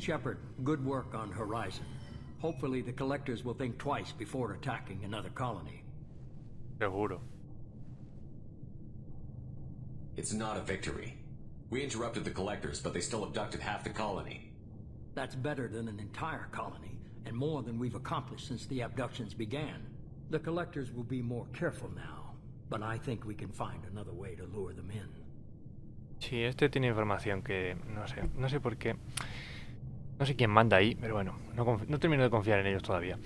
Shepard, good work on Horizon. Hopefully the collectors will think twice before attacking another colony. Seguro. It's not a victory. We interrupted the collectors, but they still abducted half the colony. That's better than an entire colony, and more than we've accomplished since the abductions began. The collectors will be more careful now, but I think we can find another way to lure them in. Sí, este tiene información que no sé por qué. No sé quién manda ahí, pero bueno, no termino de confiar en ellos todavía.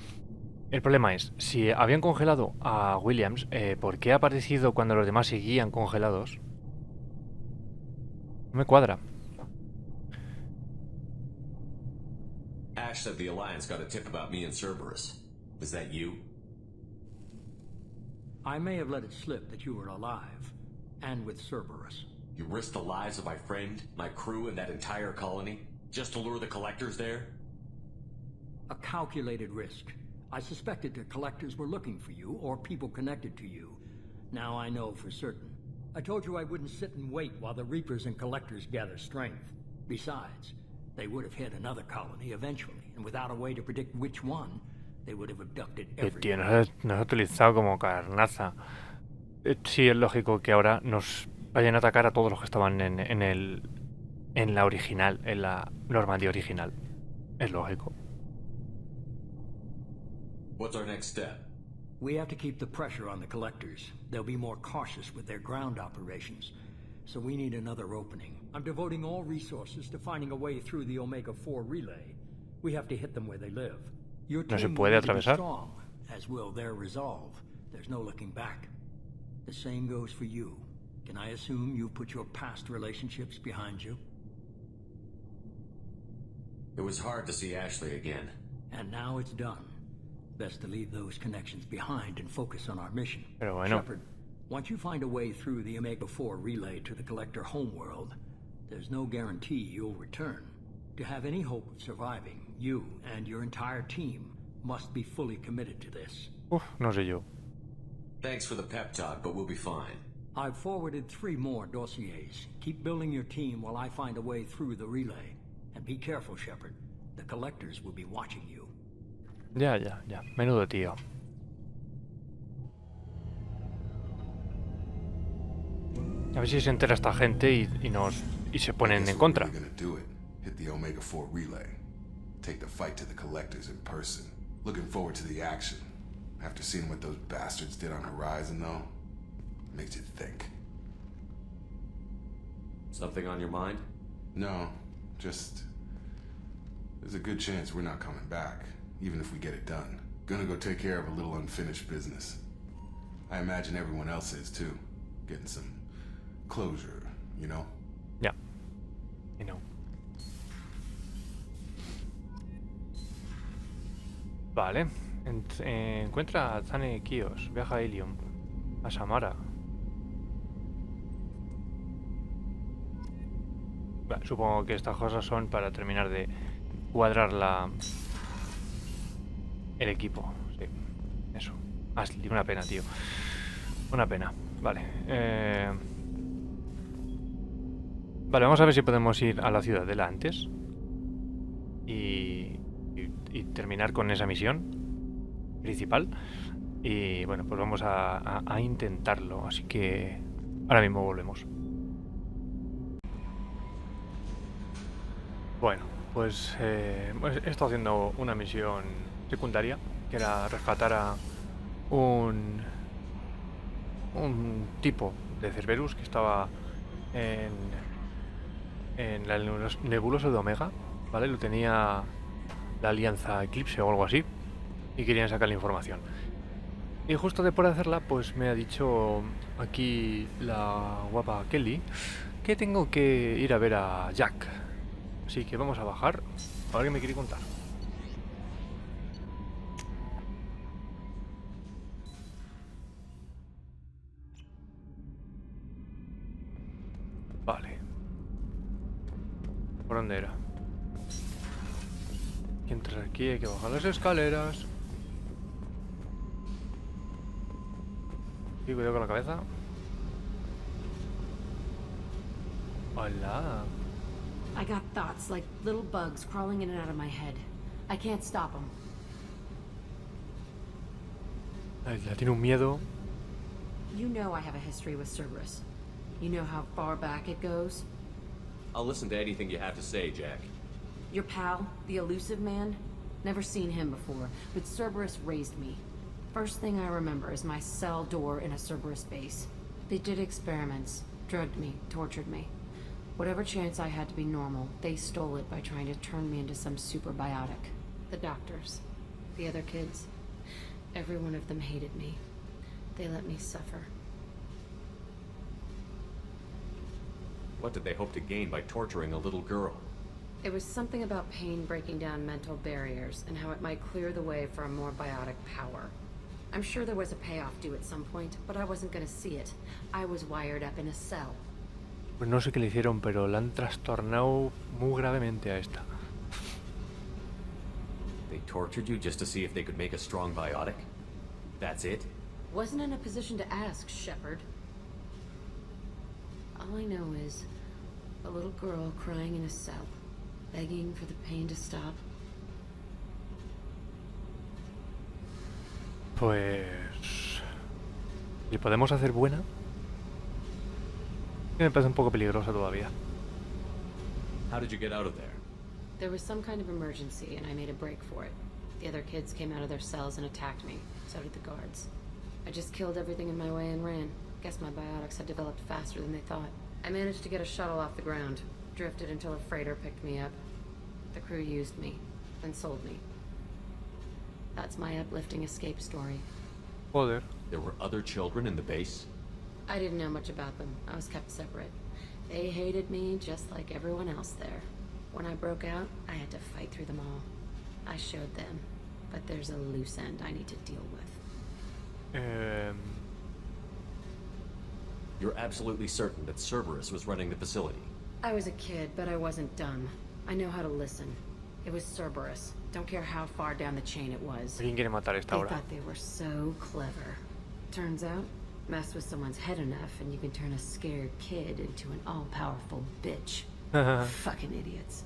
El problema es, si habían congelado a Williams, ¿por qué ha aparecido cuando los demás seguían congelados? No me cuadra. Ash said the Alliance got a tip about me and Cerberus. Was that you? I may have let it slip that you were alive, and with Cerberus. You risked the lives of my friend, my crew, and that entire colony, just to lure the collectors there? A calculated risk. I suspected the collectors were looking for you, or people connected to you. Now I know for certain. I told you I wouldn't sit and wait while the Reapers and Collectors gather strength. Besides, they would have hit another colony eventually, and without a way to predict which one, they would have abducted everyone. Tío, nos ha utilizado como carnaza. Sí, es lógico que ahora nos vayan a atacar a todos los que estaban en la original, en la Normandía original. Es lógico. What's our next step? We have to keep the pressure on the collectors. They'll be more cautious with their ground operations. So we need another opening. I'm devoting all resources to finding a way through the Omega-4 relay. We have to hit them where they live. Your ¿No se team puede will need to be atravesar? strong, as will their resolve. There's no looking back. The same goes for you. Can I assume you've put your past relationships behind you? It was hard to see Ashley again. And now it's done. Best to leave those connections behind and focus on our mission. Pero bueno. Shepard, once you find a way through the Omega-4 relay to the Collector homeworld, there's no guarantee you'll return. To have any hope of surviving, you and your entire team must be fully committed to this. No sé yo. Thanks for the pep talk, but we'll be fine. I've forwarded 3 more dossiers. Keep building your team while I find a way through the relay. And be careful, Shepard. The Collectors will be watching you. Ya. Menudo tío. A ver si se entera esta gente y se ponen en contra. Hit the Omega-4 relay. Take the fight to the Collectors in person. Looking forward to the action. After seeing what those bastards did on Horizon, though, makes you think. Something on your mind? No, just... there's a good chance we're not coming back, even if we get it done. Gonna go take care of a little unfinished business. I imagine everyone else is, too. Getting some closure, you know? Ya. You know. Vale. Encuentra a Zane Kios. Viaja a Ilium. A Samara. Vale, supongo que estas cosas son para terminar de cuadrar el equipo. Sí. Eso. Ashley, una pena, tío. Una pena. Vale. Vale, vamos a ver si podemos ir a la Ciudadela antes. Y terminar con esa misión principal. Y bueno, pues vamos a intentarlo. Así que ahora mismo volvemos. Bueno, pues he estado haciendo una misión secundaria, que era rescatar a un tipo de Cerberus que estaba en la nebulosa de Omega, ¿vale? Lo tenía la Alianza Eclipse o algo así, y querían sacar la información. Y justo después de hacerla, pues me ha dicho aquí la guapa Kelly que tengo que ir a ver a Jack. Así que vamos a bajar. A ver qué me quiere contar. Vale. ¿Por dónde era? Hay que entrar aquí, hay que bajar las escaleras. Y cuidado con la cabeza. Hola. I got thoughts like little bugs crawling in and out of my head. I can't stop them. Ay, la tiene un miedo. You know I have a history with Cerberus. You know how far back it goes? I'll listen to anything you have to say, Jack. Your pal, the elusive man? Never seen him before, but Cerberus raised me. First thing I remember is my cell door in a Cerberus base. They did experiments, drugged me, tortured me. Whatever chance I had to be normal, they stole it by trying to turn me into some superbiotic. The doctors, the other kids, every one of them hated me. They let me suffer. What did they hope to gain by torturing a little girl? It was something about pain breaking down mental barriers and how it might clear the way for a more biotic power. I'm sure there was a payoff due at some point, but I wasn't gonna see it. I was wired up in a cell. Pues no sé qué le hicieron, pero la han trastornado muy gravemente a esta. They tortured you just to see if they could make a strong biotic? That's it? Wasn't in a position to ask, Shepard. All I know is a little girl crying in a cell, begging for the pain to stop. Pues... ¿le podemos hacer buena? Me parece un poco peligrosa todavía. How did you get out of there? There was some kind of emergency, and I made a break for it. The other kids came out of their cells and attacked me. So did the guards. I just killed everything in my way and ran. Guess my biotics had developed faster than they thought. I managed to get a shuttle off the ground. Drifted until a freighter picked me up. The crew used me, then sold me. That's my uplifting escape story. Joder. There were other children in the base? I didn't know much about them. I was kept separate. They hated me just like everyone else there. When I broke out, I had to fight through them all. I showed them, but there's a loose end I need to deal with. You're absolutely certain that Cerberus was running the facility? I was a kid, but I wasn't dumb. I know how to listen. It was Cerberus. Don't care how far down the chain it was. ¿A quién quiere matar esta They hora? thought they were so clever. Turns out, mess with someone's head enough and you can turn a scared kid into an all-powerful bitch. Fucking idiots.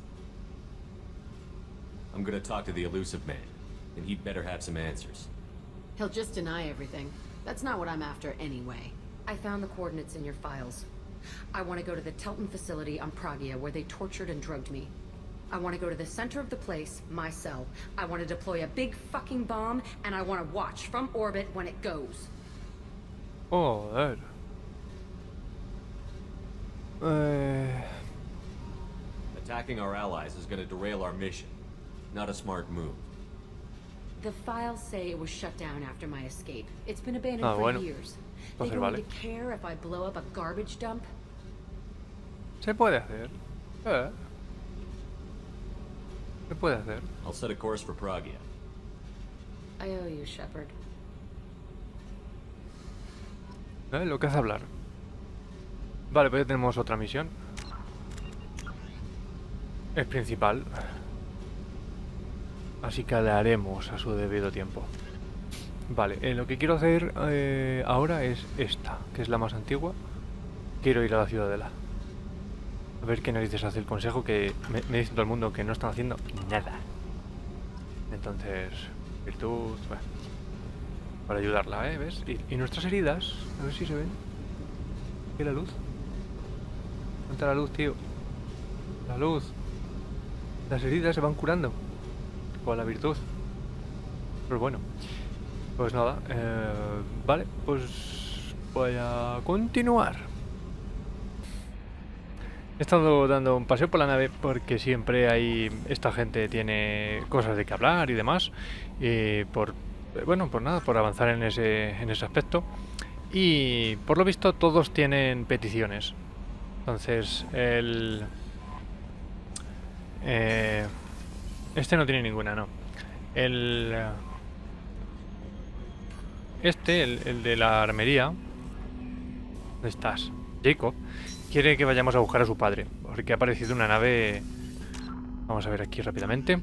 I'm gonna talk to the elusive man, and he'd better have some answers. He'll just deny everything. That's not what I'm after anyway. I found the coordinates in your files. I want to go to the Telton facility on Pragia where they tortured and drugged me. I want to go to the center of the place, my cell. I want to deploy a big fucking bomb, and I want to watch from orbit when it goes. Joder. Attacking our allies is gonna derail our mission. Not a smart move. The files say it was shut down after my escape. It's been abandoned Ah, for bueno. years. They Entonces don't vale. even care if I blow up a garbage dump. Se puede hacer. Se puede hacer. I'll set a course for Pragia. I owe you, Shepard. Lo que hace hablar. Vale, pues ya tenemos otra misión. Es principal. Así que la haremos a su debido tiempo. Vale, lo que quiero hacer ahora es esta, que es la más antigua. Quiero ir a la Ciudadela. A ver qué narices hace el consejo, que me dice todo el mundo que no están haciendo nada. Entonces, virtud, bueno, para ayudarla, ¿ves? Y nuestras heridas, a ver si se ven. ¿Qué la luz? ¿Dónde la luz, tío? La luz. Las heridas se van curando con la virtud. Pero bueno, pues nada, vale, pues voy a continuar. He estado dando un paseo por la nave porque siempre esta gente tiene cosas de que hablar y demás, y por nada, por avanzar en ese aspecto. Y por lo visto todos tienen peticiones. Entonces este no tiene ninguna, no. El de la armería. ¿Dónde estás? Jacob quiere que vayamos a buscar a su padre, porque ha aparecido una nave. Vamos a ver aquí rápidamente.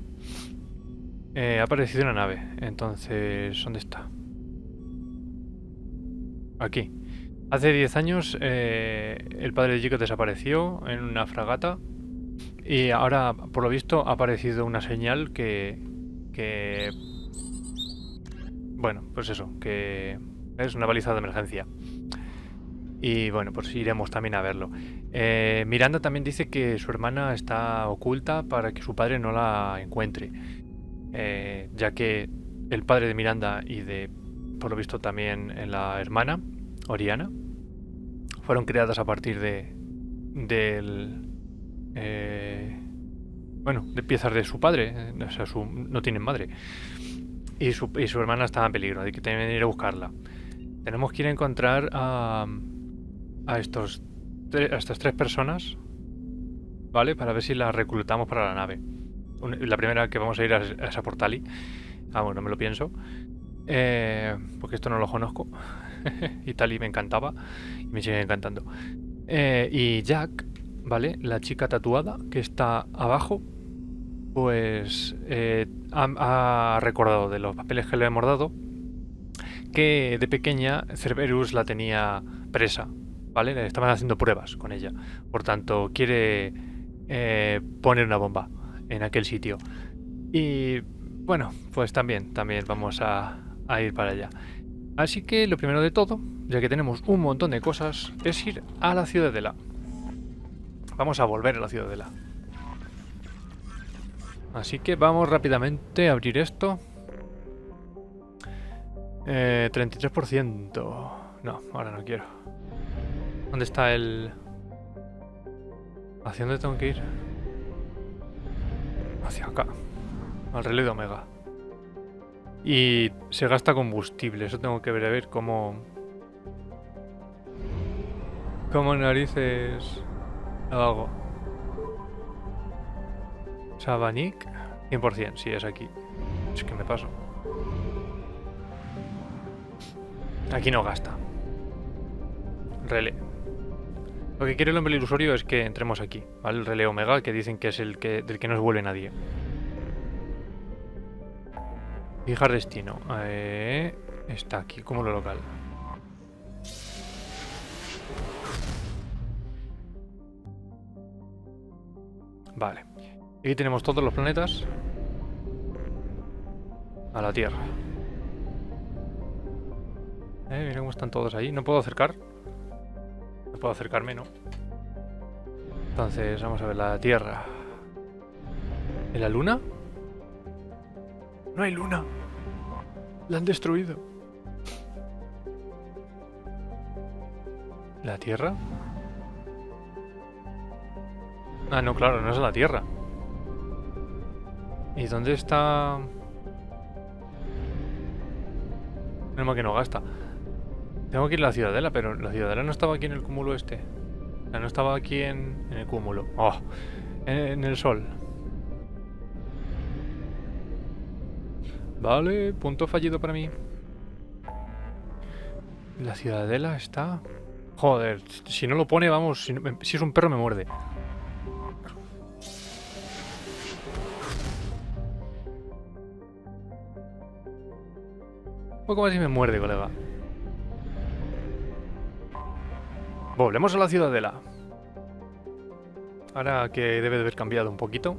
Ha aparecido una nave. Entonces, ¿dónde está? Aquí. Hace 10 años el padre de Jacob desapareció en una fragata Y ahora, por lo visto, ha aparecido una señal que bueno, pues eso, que es una baliza de emergencia. Y bueno, pues iremos también a verlo. Miranda también dice que su hermana está oculta para que su padre no la encuentre. Ya que el padre de Miranda y de, por lo visto también la hermana, Oriana, fueron creadas a partir de piezas de su padre. O sea, no tienen madre. Y su hermana estaba en peligro, hay que también ir a buscarla. Tenemos que ir a encontrar a estas 3 personas, ¿vale? Para ver si las reclutamos para la nave. La primera que vamos a ir a esa Portali. Vamos, no me lo pienso. Porque esto no lo conozco. Y Tali me encantaba. Y me sigue encantando. Y Jack, ¿vale? La chica tatuada que está abajo. Pues ha recordado de los papeles que le hemos dado que de pequeña Cerberus la tenía presa, ¿vale? Le estaban haciendo pruebas con ella. Por tanto, quiere poner una bomba en aquel sitio. Y bueno, pues también vamos a ir para allá. Así que lo primero de todo, ya que tenemos un montón de cosas, es ir a la Ciudadela. Vamos a volver a la Ciudadela. Así que vamos rápidamente a abrir esto. 33%. No, ahora no quiero. ¿Dónde está el...? ¿Hacia dónde tengo que ir? Hacia acá. Al relé de Omega. Y se gasta combustible. Eso tengo que ver a ver cómo... ¿Cómo narices lo hago? Sabanic 100%, sí, es aquí. Es que me paso. Aquí no gasta. Relé. Lo que quiere el hombre ilusorio es que entremos aquí, ¿vale? El relé Omega, que dicen que es del que no se vuelve nadie. Fijar destino. Está aquí, como lo local. Vale. Aquí tenemos todos los planetas. A la Tierra. Mira cómo están todos ahí. ¿No puedo acercar? No puedo acercarme, ¿no? Entonces, vamos a ver la Tierra. ¿En la Luna? No hay Luna. La han destruido. ¿La Tierra? Ah, no, claro, no es la Tierra. ¿Y dónde está...? Menos mal que no gasta. Tengo que ir a la Ciudadela, pero la Ciudadela no estaba aquí en el cúmulo este. O sea, no estaba aquí en el cúmulo. Oh, en el sol. Vale, punto fallido para mí. La Ciudadela está... Joder, si no lo pone, vamos, si es un perro me muerde. Un poco más y me muerde, colega. Volvemos a la Ciudadela. Ahora que debe de haber cambiado un poquito.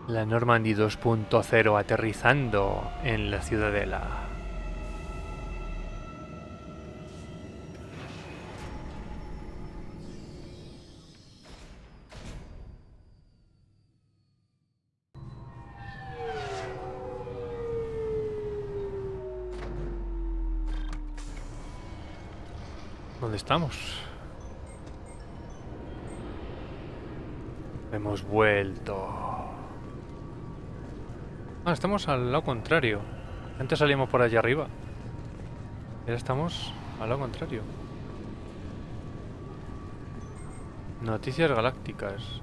La Normandy 2.0 aterrizando en la Ciudadela. ¿Dónde estamos? Hemos vuelto. Ah, estamos al lado contrario. Antes salíamos por allá arriba. Ahora estamos al lado contrario. Noticias galácticas.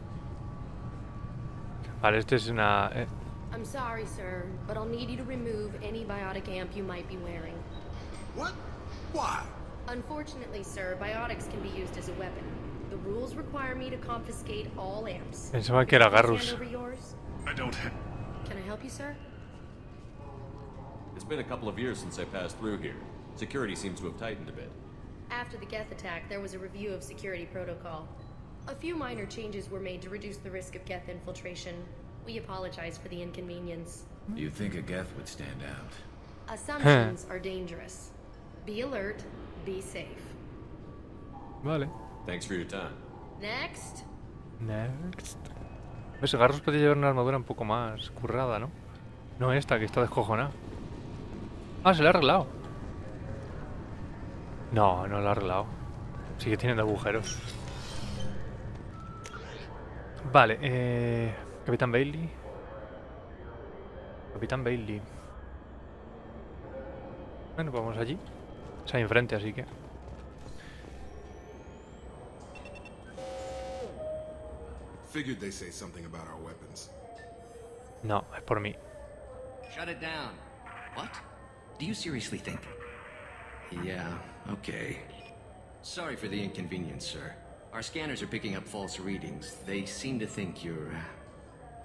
Vale, este es una... I'm sorry, sir, but I'll need you to remove any biotic amp you might be wearing. What? Why? Unfortunately, sir, biotics can be used as a weapon. The rules require me to confiscate all amps. Pensaba que era Please Garrus. hand over yours. I don't have... Can I help you, sir? It's been a couple of years since I passed through here. Security seems to have tightened a bit. After the Geth attack, there was a review of security protocol. A few minor changes were made to reduce the risk of Geth infiltration. We apologize for the inconvenience. You'd think a Geth would stand out. Assumptions are dangerous. Be alert, be safe. Vale. Thanks for your time. Next. Next. Pues Garrus podría llevar una armadura un poco más currada, ¿no? No esta, que está descojonada. Ah, se la ha arreglado. No, no la ha arreglado. Sigue teniendo agujeros. Vale, Capitán Bailey. Capitán Bailey. Bueno, pues vamos allí. Es ahí enfrente, así que... Figured they say something about our weapons. No, es por mí. Shut it down. What? Do you seriously think? Yeah, okay. Sorry for the inconvenience, sir. Our scanners are picking up false readings. They seem to think you're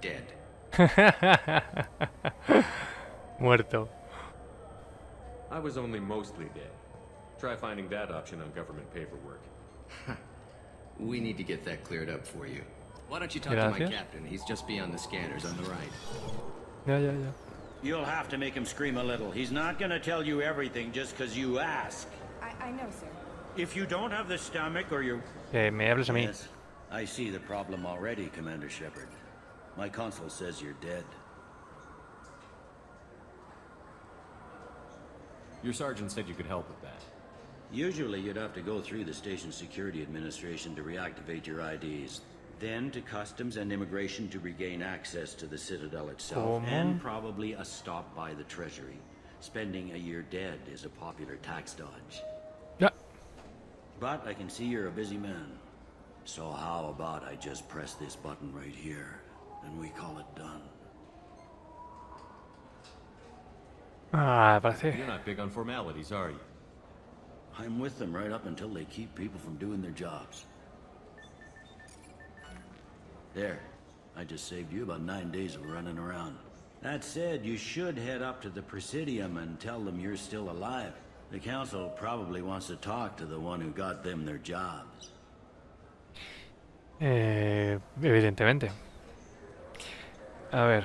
dead. Muerto. I was only mostly dead. Try finding that option on government paperwork. We need to get that cleared up for you. Why don't you talk to my Gracias. captain? He's just beyond the scanners on the right. Ya, ya, ya. You'll have to make him scream a little. He's not gonna tell you everything just because you ask. I know, sir. If you don't have the stomach or you're... Me hables a mí. Yes, I see the problem already, Commander Shepard. My console says you're dead. Your sergeant said you could help with that. Usually you'd have to go through the station security administration to reactivate your IDs. Then to customs and immigration to regain access to the Citadel itself. ¿Cómo? And probably a stop by the Treasury. Spending a year dead is a popular tax dodge. Ya. But I can see you're a busy man. So how about I just press this button right here, and we call it done? Ah, parece... You're not big on formalities, are you? I'm with them right up until they keep people from doing their jobs. There. I just saved you about 9 days of running around. That said, you should head up to the Presidium and tell them you're still alive. The Council probably wants to talk to the one who got them their jobs. Evidentemente. A ver.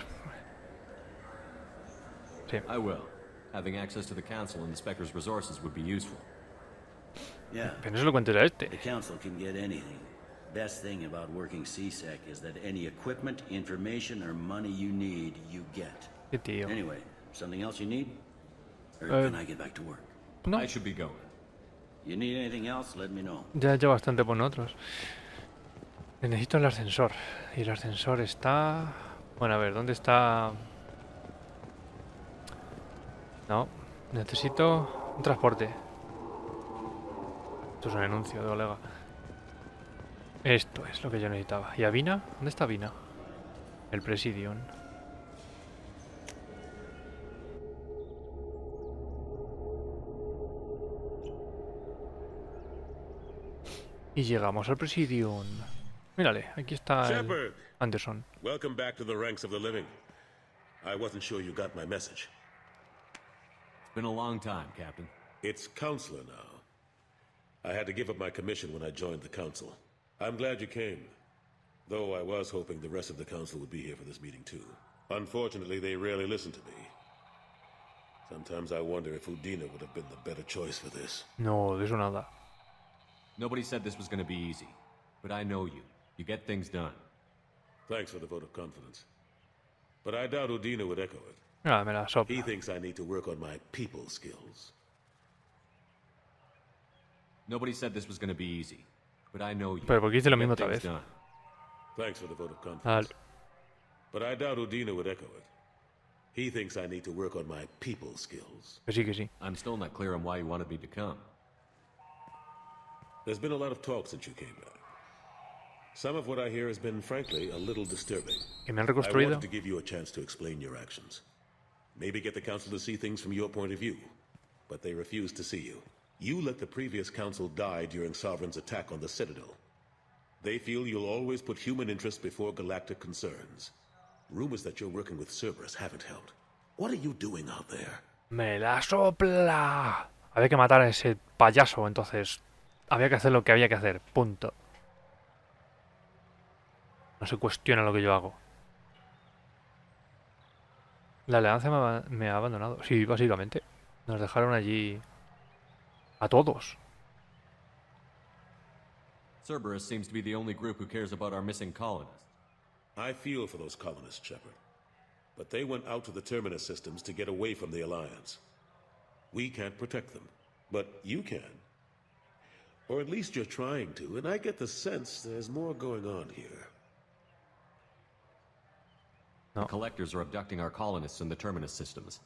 Sí. I will. Having access to the Council and the Spectre's resources would be useful. Yeah, Pero no se lo cuentes a este. the Council can get anything. Best thing about working CSEC is that any equipment, information, or money you need, you get. Qué tío. Anyway, something else you need? Or can I get back to work? No, I should be going. You need anything else, let me know. ya he hecho bastante por nosotros. Necesito el ascensor. Y el ascensor está... Bueno, a ver, ¿dónde está...? No, necesito un transporte. Esto es un anuncio de Olega. Esto es lo que yo necesitaba. ¿Y Avina? ¿Dónde está Avina? El Presidium. Y llegamos al Presidium. Mírale, aquí está el Shepard. Anderson. Welcome back to the ranks of the living. I wasn't sure you got my message. It's been a long time, Captain. It's Counselor now. I had to give up my commission when I joined the Council. I'm glad you came. Though I was hoping the rest of the Council would be here for this meeting too. Unfortunately, they rarely listen to me. Sometimes I wonder if Udina would have been the better choice for this. No, de eso nada. Nobody said this was going to be easy. But I know you. You get things done. Thanks for the vote of confidence. But I doubt Udina would echo it. Ah, me la He sopla. thinks I need to work on my people skills. Nobody said this was going to be easy. But I know you. Pero ¿por qué hice lo You mismo get otra things vez? done. Thanks for the vote of confidence. Vale. But I doubt Udina would echo it. He thinks I need to work on my people skills. Que sí, que sí. I'm still not clear on why you wanted me to come. There's been a lot of talk since you came back. Some of what I hear has been, frankly, a little disturbing. Que me han I reconstruido. wanted to give you a chance to explain your actions. Maybe get the Council to see things from your point of view. But they refuse to see you. You let the previous council die during Sovereign's attack on the Citadel. They feel you'll always put human interest before galactic concerns. Rumors that you're working with Cerberus haven't helped. What are you doing out there? ¡Me la sopla! Había que matar a ese payaso, entonces había que hacer lo que había que hacer. Punto. No se cuestiona lo que yo hago. La Alianza me ha abandonado. Sí, básicamente. Nos dejaron allí a todos. Cerberus seems to be the only group who cares about our missing colonists. I feel for those colonists, Shepard. But they went out to the Terminus systems to get away from the Alliance. We can't protect them, but you can. Or at least you're trying to, and I get the sense there's more going on here. The Collectors are abducting our colonists in the Terminus systems.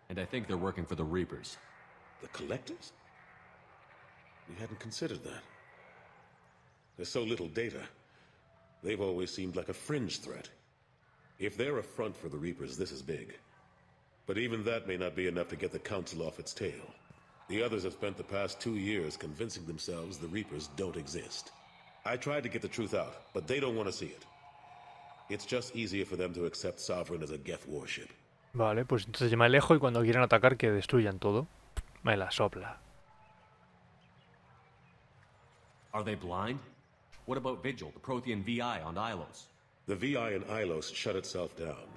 And I think they're working for the Reapers. The Collectors? We hadn't considered that. There's so little data. They've always seemed like a fringe threat. If they're a front for the Reapers, this is big. But even that may not be enough to get the Council off its tail. The others have spent the past 2 years convincing themselves the Reapers don't exist. I tried to get the truth out, but they don't want to see it. It's just easier for them to accept Sovereign as a Geth warship. Vale, pues entonces yo me alejo y cuando quieran atacar que destruyan todo. Me la sopla. Are they blind? What about Vigil, the Prothean VI on Ilos? The VI in Ilos shut itself down.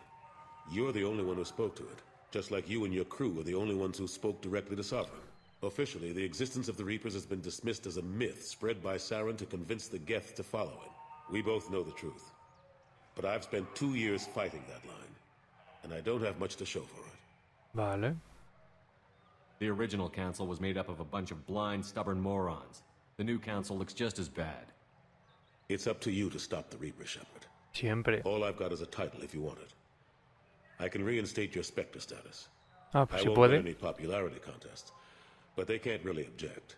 You're the only one who spoke to it, just like you and your crew are the only ones who spoke directly to Sovereign. Officially, the existence of the Reapers has been dismissed as a myth spread by Saren to convince the Geth to follow him. We both know the truth. But I've spent 2 years fighting that line, and I don't have much to show for it. Vale. The original council was made up of a bunch of blind, stubborn morons. The new council looks just as bad. It's up to you to stop the Reaper, Shepard. Siempre. All I've got is a title if you want it. I can reinstate your Spectre status. Ah, pues I si won't win puede. any popularity contests, but they can't really object.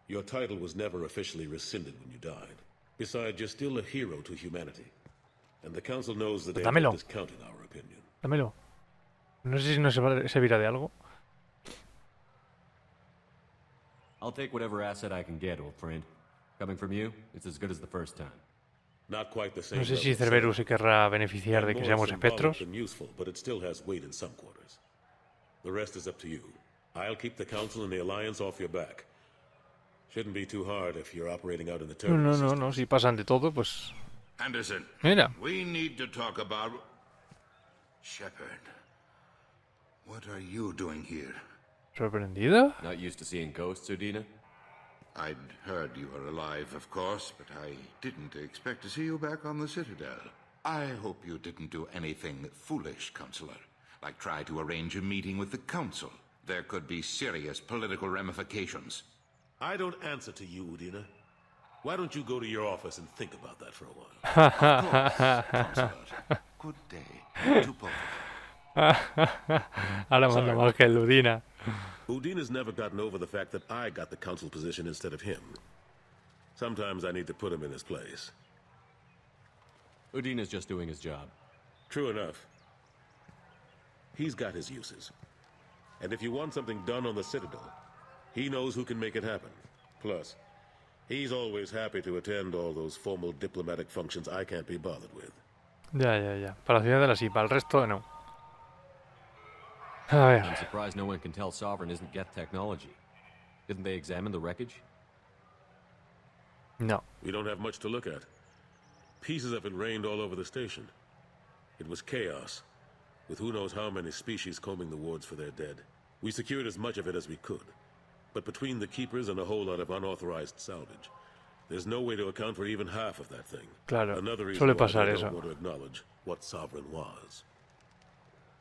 Your title was never officially rescinded when you died. Besides, you're still a hero to humanity. And the council knows that they are Dámelo. discounting our opinion. Dámelo. No sé si nos servirá de algo. I'll take whatever asset I can get, old friend. Coming from you, it's as good as the first time. Not quite the same. No sé si level, Cerberus sir. se querrá beneficiar de que More seamos symbolic espectros. than useful, but it still has weight in some quarters. The rest is up to you. I'll keep the council and the alliance off your back. Shouldn't be too hard if you're operating out in the No, terminal no, no, system. no. Si pasan de todo, pues... Anderson, Mira. we need to talk about... Shepard. What are you doing here? ¿Sorprendida? Not used to seeing ghosts, Udina? I'd heard you were alive, of course, but I didn't expect to see you back on the Citadel. I hope you didn't do anything foolish, Counselor, like try to arrange a meeting with the Council. There could be serious political ramifications. I don't answer to you, Udina. Why don't you go to your office and think about that for a while? Counselor, good day to both of you. Ahora manda más que el Ludina. Udina's never gotten over the fact that I got the council position instead of him. Sometimes I need to put him in his place. Udina's just doing his job. True enough. He's got his uses. And if you want something done on the Citadel, he knows who can make it happen. Plus, he's always happy to attend all those formal diplomatic functions I can't be bothered with. Ya, ya, ya. Para la Ciudadela sí, para el resto no. A ver. I'm surprised no one can tell Sovereign isn't Geth technology. Didn't they examine the wreckage? No. We don't have much to look at. Pieces of it rained all over the station. It was chaos, with who knows how many species combing the wards for their dead. We secured as much of it as we could. But between the keepers and a whole lot of unauthorized salvage, there's no way to account for even half of that thing. Claro, Another reason suele why pasar they eso. don't want to acknowledge what Sovereign was.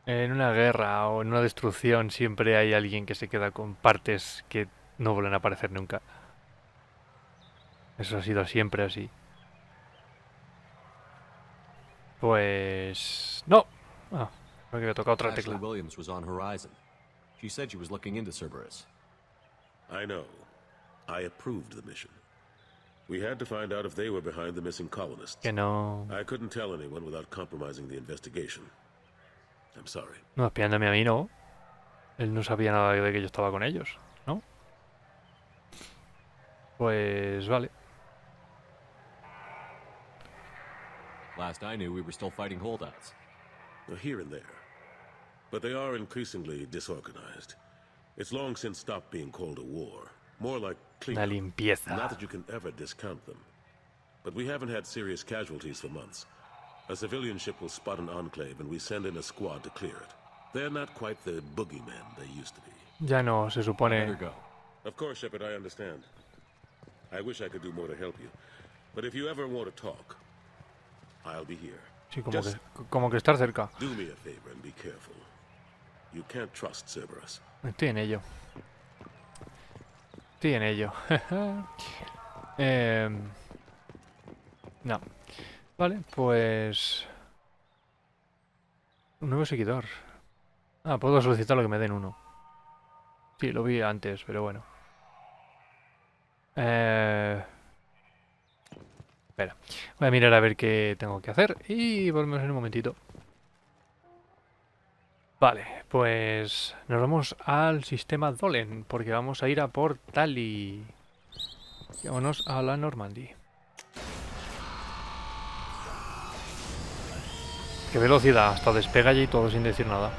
En una guerra o en una destrucción siempre hay alguien que se queda con partes que no vuelven a aparecer nunca. Eso ha sido siempre así. Pues... no. Ah, creo que me toca otra Ashley tecla. Williams was on Horizon. She said she was looking into Cerberus. I know. I approved the mission. We had to find out if they were behind the missing colonists. Que no... I couldn't tell anyone without compromising the investigation. I'm sorry. No, espiándome a mí no. Él no sabía nada de que yo estaba con ellos, ¿no? Pues vale. Last I knew, we were still fighting holdouts. Here and there. But they are increasingly disorganized. It's long since stopped being called a war. More like La cleanup. limpieza. Not that you can ever discount them. But we haven't had serious casualties for months. A civilian ship will spot an enclave and we send in a squad to clear it. They're not quite the boogeymen they used to be. Ya no, se Better supone... go. Of course, Shepard, I understand. I wish I could do more to help you. But if you ever want to talk, I'll be here. Sí, Just como que estar cerca. do me a favor and be careful. You can't trust Cerberus. Estoy en ello. Estoy en ello. No. Vale, pues... Un nuevo seguidor. Ah, puedo solicitar lo que me den uno. Sí, lo vi antes, pero bueno. Espera. Voy a mirar a ver qué tengo que hacer y volvemos en un momentito. Vale, pues nos vamos al sistema Dolen, porque vamos a ir a por Tali. Y vámonos a la Normandía. Qué velocidad, hasta despega ya y todo sin decir nada.